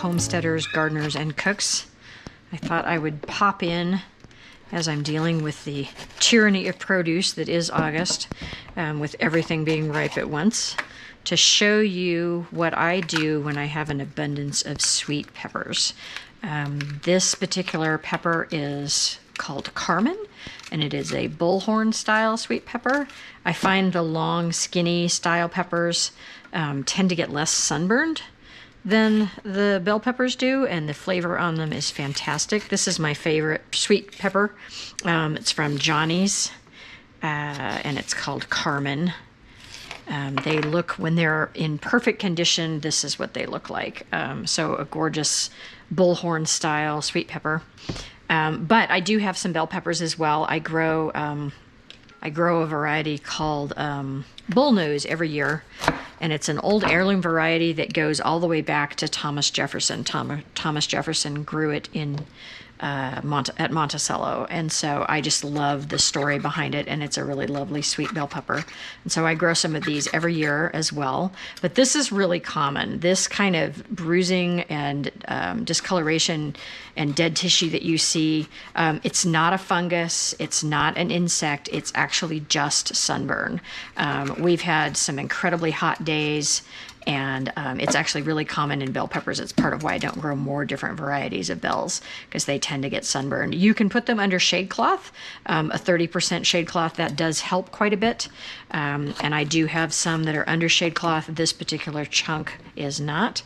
homesteaders, gardeners, and cooks. I thought I would pop in as I'm dealing with the tyranny of produce that is August, with everything being ripe at once, to show you what I do when I have an abundance of sweet peppers. This particular pepper is called Carmen, and it is a bullhorn style sweet pepper. I find the long, skinny style peppers tend to get less sunburned than the bell peppers do, and the flavor on them is fantastic. This is my favorite sweet pepper. It's from Johnny's, and it's called Carmen. They look, when they're in perfect condition, this is what they look like. So a gorgeous bullhorn style sweet pepper. But I do have some bell peppers as well. I grow a variety called bullnose every year, and it's an old heirloom variety that goes all the way back to Thomas Jefferson. Thomas Jefferson grew it in at Monticello, and so I just love the story behind it, and it's a really lovely sweet bell pepper. And so I grow some of these every year as well. But this is really common. This kind of bruising and discoloration and dead tissue that you see, it's not a fungus, it's not an insect, it's actually just sunburn. We've had some incredibly hot days, and it's actually really common in bell peppers. It's part of why I don't grow more different varieties of bells, because they tend to get sunburned. You can put them under shade cloth, a 30% shade cloth. That does help quite a bit. And I do have some that are under shade cloth. This particular chunk is not.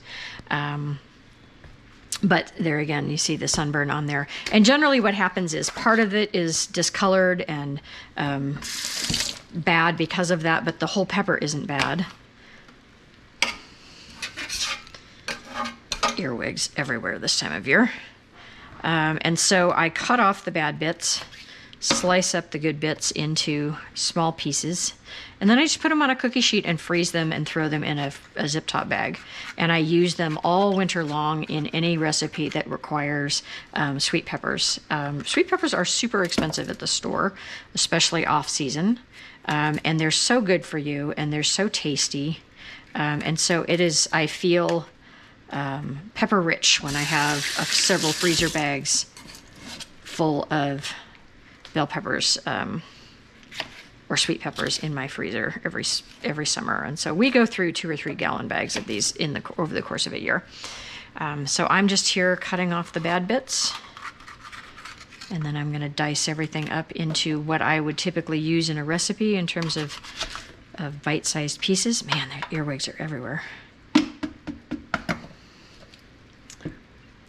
But there again, you see the sunburn on there. And generally what happens is part of it is discolored and bad because of that, but the whole pepper isn't bad. Earwigs everywhere this time of year. And so I cut off the bad bits, slice up the good bits into small pieces, and then I just put them on a cookie sheet and freeze them and throw them in a zip top bag. And I use them all winter long in any recipe that requires sweet peppers. Sweet peppers are super expensive at the store, especially off season. And they're so good for you, and they're so tasty. And so it is, I feel pepper rich when I have several freezer bags full of bell peppers or sweet peppers in my freezer every summer. And so we go through 2 or 3 gallon bags of these over the course of a year. So I'm just here cutting off the bad bits, and then I'm going to dice everything up into what I would typically use in a recipe in terms of bite-sized pieces. Man, their earwigs are everywhere.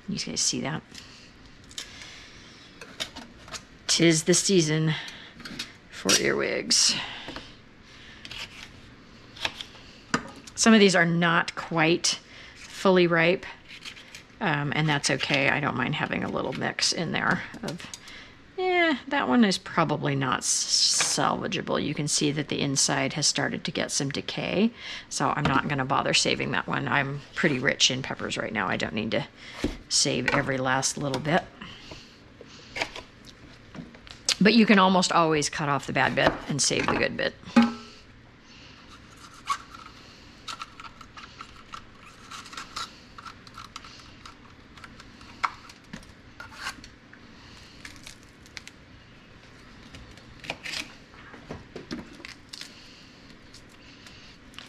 You guys see that? 'Tis the season for earwigs. Some of these are not quite fully ripe, and that's okay. I don't mind having a little mix in there of, that one is probably not salvageable. You can see that the inside has started to get some decay, so I'm not going to bother saving that one. I'm pretty rich in peppers right now. I don't need to save every last little bit. But you can almost always cut off the bad bit and save the good bit.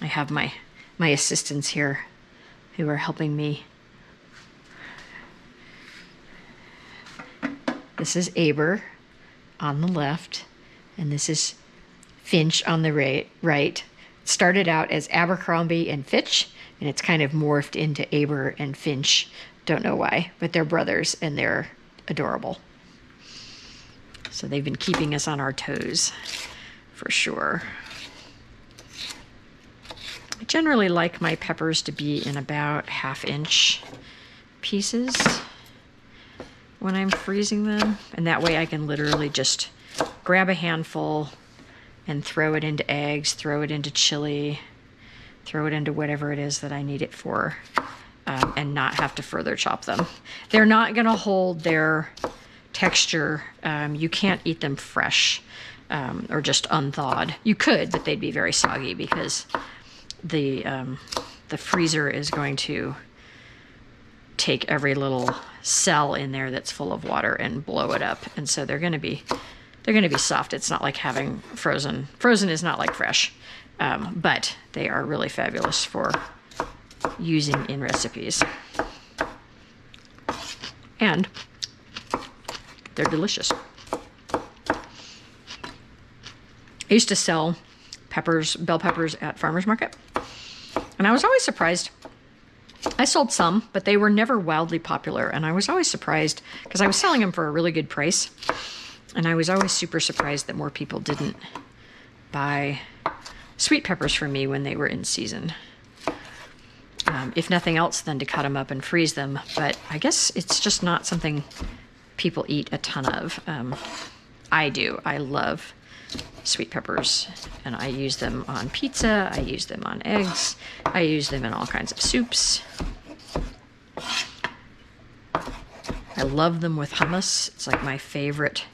I have my assistants here who are helping me. This is Aber on the left, and this is Finch on the right. It started out as Abercrombie and Fitch, and it's kind of morphed into Aber and Finch. Don't know why, but they're brothers, and they're adorable. So they've been keeping us on our toes for sure. I generally like my peppers to be in about 1/2 inch pieces when I'm freezing them, and that way I can literally just grab a handful and throw it into eggs, throw it into chili, throw it into whatever it is that I need it for, and not have to further chop them. They're not going to hold their texture. You can't eat them fresh or just unthawed. You could, but they'd be very soggy because the freezer is going to take every little cell in there that's full of water and blow it up. And so they're going to be soft. It's not like having frozen. Frozen is not like fresh, but they are really fabulous for using in recipes. And they're delicious. I used to sell peppers, bell peppers at farmer's market. And I was always surprised. I sold some, but they were never wildly popular. And I was always surprised because I was selling them for a really good price. And I was always super surprised that more people didn't buy sweet peppers from me when they were in season. If nothing else, then to cut them up and freeze them. But I guess it's just not something people eat a ton of. I do. I love sweet peppers, and I use them on pizza. I use them on eggs. I use them in all kinds of soups. I love them with hummus. It's like my favorite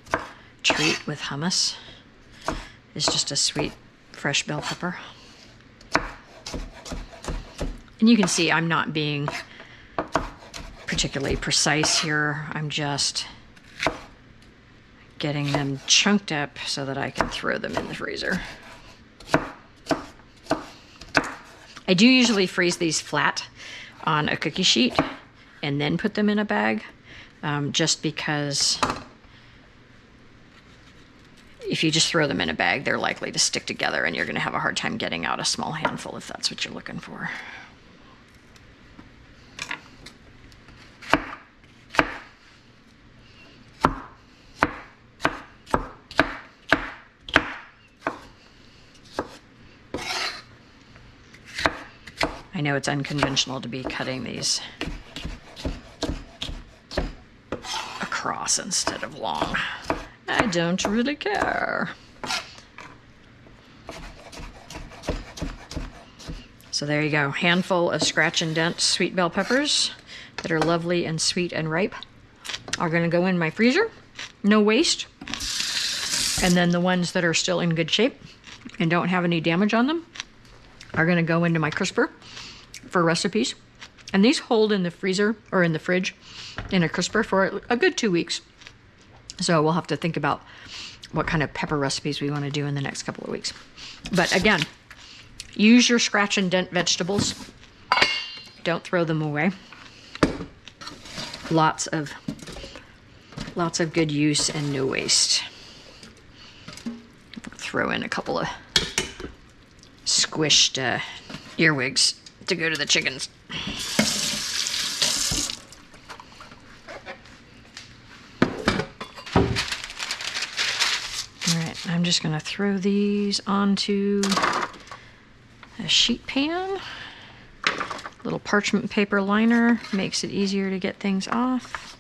treat with hummus is just a sweet, fresh bell pepper. And you can see I'm not being particularly precise here. I'm just getting them chunked up so that I can throw them in the freezer. I do usually freeze these flat on a cookie sheet and then put them in a bag, just because if you just throw them in a bag, they're likely to stick together and you're going to have a hard time getting out a small handful if that's what you're looking for. I know it's unconventional to be cutting these across instead of long. I don't really care. So there you go. Handful of scratch and dent sweet bell peppers that are lovely and sweet and ripe are going to go in my freezer. No waste. And then the ones that are still in good shape and don't have any damage on them are going to go into my crisper for recipes. And these hold in the freezer or in the fridge in a crisper for a good 2 weeks. So we'll have to think about what kind of pepper recipes we want to do in the next couple of weeks. But again, use your scratch and dent vegetables. Don't throw them away. Lots of good use and no waste. Throw in a couple of squished earwigs to go to the chickens. All right, I'm just going to throw these onto a sheet pan. Little parchment paper liner makes it easier to get things off.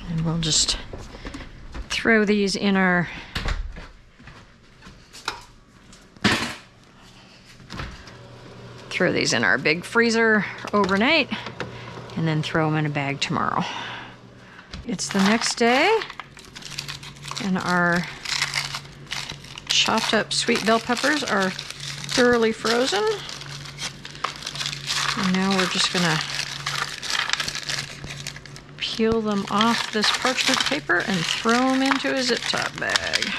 And we'll just throw these in our big freezer overnight and then throw them in a bag tomorrow. It's the next day and our chopped up sweet bell peppers are thoroughly frozen. And now we're just gonna peel them off this parchment paper and throw them into a zip top bag.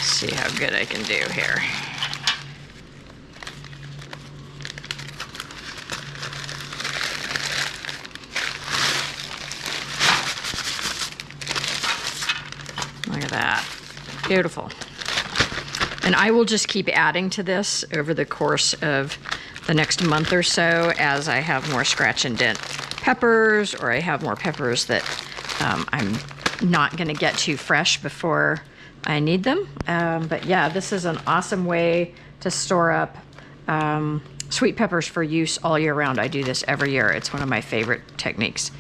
See how good I can do here. Look at that. Beautiful. And I will just keep adding to this over the course of the next month or so as I have more scratch and dent peppers, or I have more peppers that I'm not going to get too fresh before I need them. But yeah, this is an awesome way to store up Sweet peppers for use all year round. I do this every year. It's one of my favorite techniques.